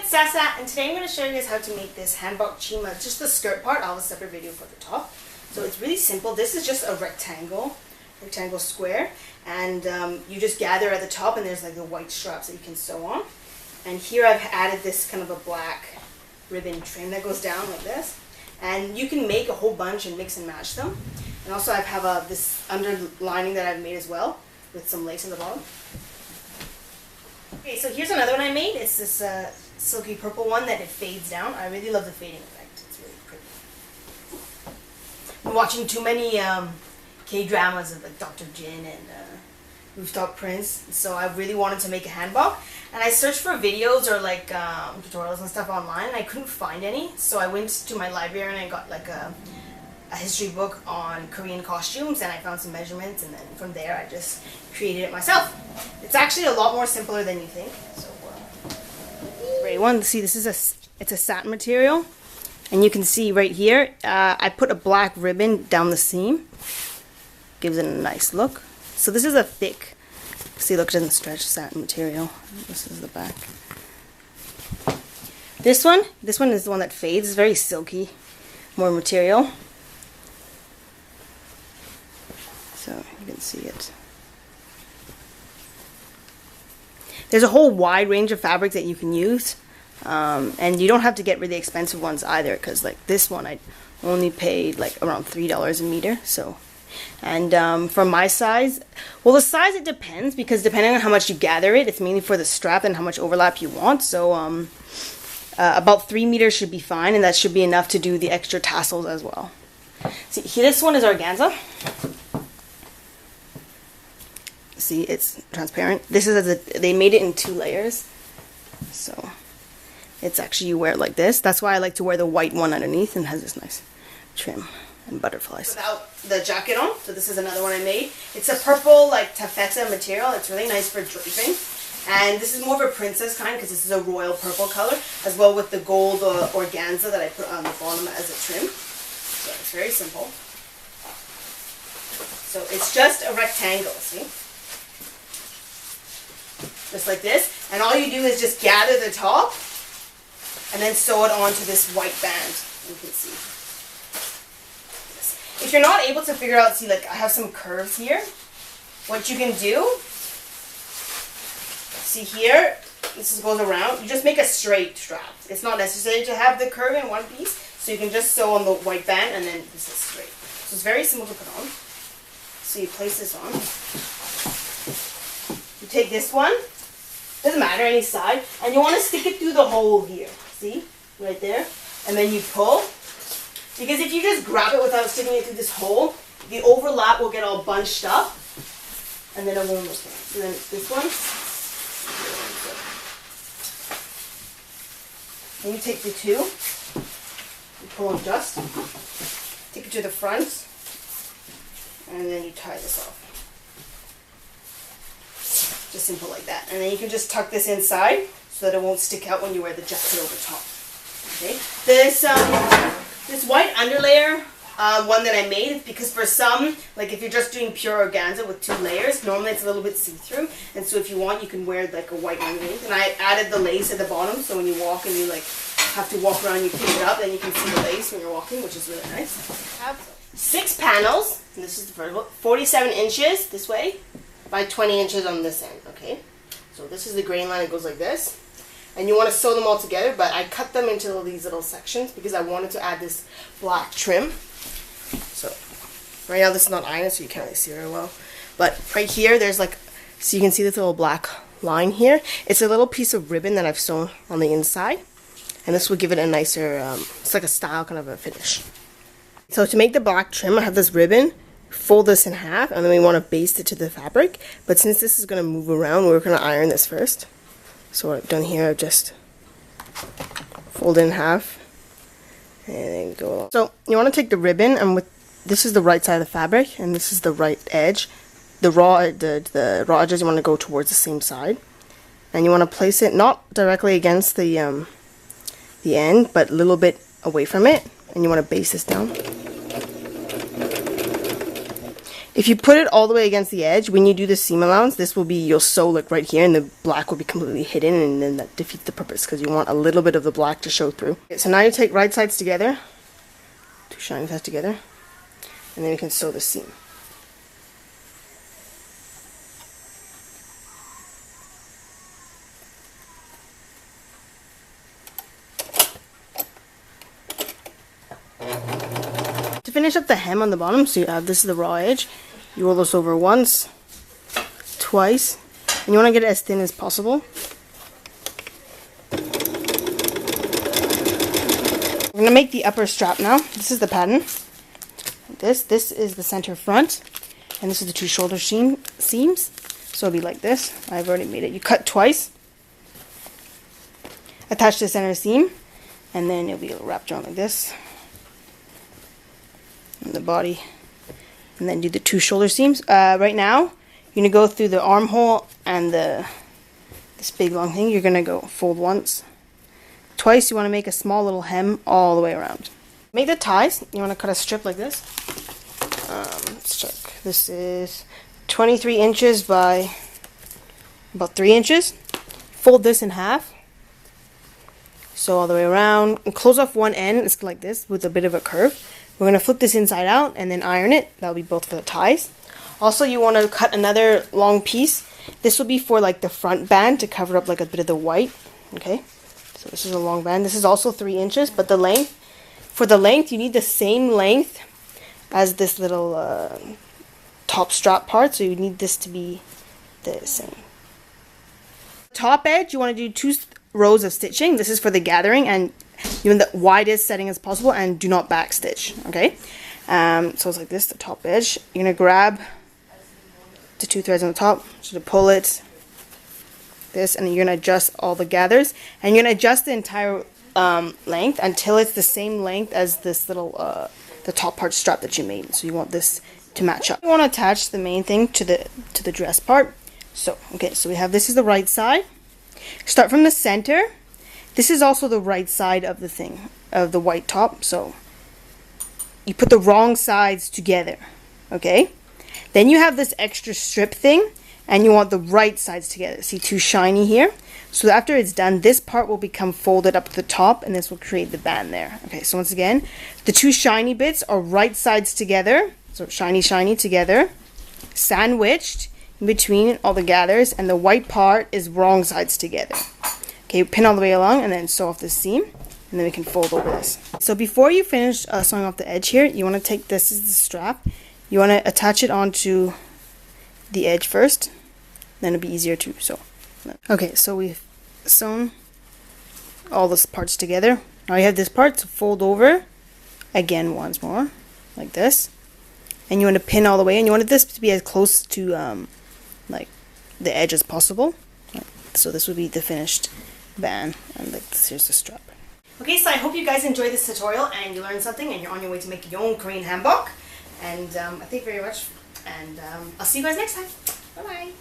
it's Sasa, and today I'm going to show you guys how to make this Hanbok Chima, just the skirt part. I'll have a separate video for the top. So it's really simple. This is just a rectangle square, and you just gather at the top, and there's like the white straps that you can sew on. And here I've added this kind of a black ribbon trim that goes down like this. And you can make a whole bunch and mix and match them. And also I have this underlining that I've made as well with some lace on the bottom. Okay, so here's another one I made. It's this silky purple one that it fades down. I really love the fading effect. It's really pretty. I'm watching too many K-dramas of like Dr. Jin and Rooftop Prince, so I really wanted to make a hanbok. And I searched for videos or like tutorials and stuff online, and I couldn't find any. So I went to my library and I got like a history book on Korean costumes, and I found some measurements, and then from there I just created it myself. It's actually a lot more simpler than you think. So great one. See, this is it's a satin material, and you can see right here I put a black ribbon down the seam. Gives it a nice look. So this is a thick, see, look, it doesn't stretch, satin material. This is the back. This one is the one that fades. It's very silky, more material. So you can see it. There's a whole wide range of fabrics that you can use, and you don't have to get really expensive ones either, because like this one I only paid like around $3 a meter. So, and for my size, well, the size, it depends, because depending on how much you gather it, it's mainly for the strap and how much overlap you want. So about 3 meters should be fine, and that should be enough to do the extra tassels as well. See, here, this one is organza. See, it's transparent. This is they made it in 2 layers, so it's actually, you wear it like this. That's why I like to wear the white one underneath, and has this nice trim and butterflies. Without the jacket on, so this is another one I made. It's a purple like taffeta material. It's really nice for draping, and this is more of a princess kind because this is a royal purple color, as well with the gold organza that I put on the bottom as a trim. So it's very simple. So it's just a rectangle, see? Just like this, and all you do is just gather the top and then sew it onto this white band. You can see. If you're not able to figure out, see, like I have some curves here. What you can do, see here, this goes around. You just make a straight strap. It's not necessary to have the curve in one piece, so you can just sew on the white band, and then this is straight. So it's very simple to put on. So you place this on. You take this one. Doesn't matter, any side, and you want to stick it through the hole here, see, right there, and then you pull, because if you just grab it without sticking it through this hole, the overlap will get all bunched up, and then it won't look right. So then this one, and you take the 2, you pull them just, take it to the front, and then you tie this off. Just simple like that, and then you can just tuck this inside so that it won't stick out when you wear the jacket over top. Okay, this white underlayer one that I made is because for some, like if you're just doing pure organza with 2 layers, normally it's a little bit see-through, and so if you want, you can wear like a white underneath. And I added the lace at the bottom, so when you walk and you like have to walk around, you pick it up, then you can see the lace when you're walking, which is really nice. I have 6 panels, and this is the first one, 47 inches this way by 20 inches on this end. Okay, so this is the grain line. It goes like this, and you want to sew them all together, but I cut them into these little sections because I wanted to add this black trim. So right now this is not ironed, so you can't really see very well, but right here there's like, so you can see this little black line here. It's a little piece of ribbon that I've sewn on the inside, and this will give it a nicer it's like a style kind of a finish. So to make the black trim, I have this ribbon. Fold this in half, and then we want to baste it to the fabric, but since this is going to move around, we're going to iron this first. So what I've done here, I've just fold it in half and then go along. So you want to take the ribbon, and this is the right side of the fabric, and this is the right edge. The raw edges, you want to go towards the same side, and you want to place it not directly against the end, but a little bit away from it, and you want to baste this down. If you put it all the way against the edge, when you do the seam allowance, this will be, you'll sew like right here, and the black will be completely hidden, and then that defeats the purpose because you want a little bit of the black to show through. Okay, so now you take right sides together, 2 shiny sides together, and then you can sew the seam. To finish up the hem on the bottom, so you have, this is the raw edge, you roll this over once, twice, and you want to get it as thin as possible. We're going to make the upper strap now. This is the pattern. This is the center front, and this is the 2 shoulder seams. So it'll be like this. I've already made it. You cut twice, attach the center seam, and then it'll be wrapped around like this. The body, and then do the 2 shoulder seams. Right now, you're gonna go through the armhole and this big long thing. You're gonna go fold once, twice. You want to make a small little hem all the way around. Make the ties. You want to cut a strip like this. Let's check. This is 23 inches by about 3 inches. Fold this in half. So all the way around, and close off one end. It's like this with a bit of a curve. We're going to flip this inside out and then iron it. That'll be both for the ties. Also, you want to cut another long piece. This will be for like the front band to cover up like a bit of the white. Okay, so this is a long band. This is also 3 inches, but the length, for the length, you need the same length as this little top strap part. So you need this to be the same. Top edge, you want to do 2 rows of stitching. This is for the gathering, and you want the widest setting as possible, and do not back stitch. Okay, so it's like this, the top edge. You're gonna grab the 2 threads on the top, so to pull it this, and you're gonna adjust all the gathers, and you're gonna adjust the entire length until it's the same length as this little the top part strap that you made. So you want this to match up. You want to attach the main thing to the dress part. So okay, so we have, this is the right side. Start from the center. This is also the right side of the thing, of the white top. So you put the wrong sides together. Okay, then you have this extra strip thing, and you want the right sides together. See, 2 shiny here. So after it's done, this part will become folded up to the top, and this will create the band there. Okay, so once again, the 2 shiny bits are right sides together. So shiny, shiny together, sandwiched in between all the gathers, and the white part is wrong sides together. Okay, pin all the way along, and then sew off the seam, and then we can fold over this. So before you finish sewing off the edge here, you want to take, this is the strap, you want to attach it onto the edge first, then it'll be easier to sew. Okay, so we've sewn all the parts together. Now you have this part to fold over again once more, like this, and you want to pin all the way, and you want this to be as close to like the edge as possible. So this would be the finished band, and like this, here's the strap. Okay, so I hope you guys enjoyed this tutorial and you learned something, and you're on your way to make your own Korean hanbok. And I thank you very much, and I'll see you guys next time. Bye bye.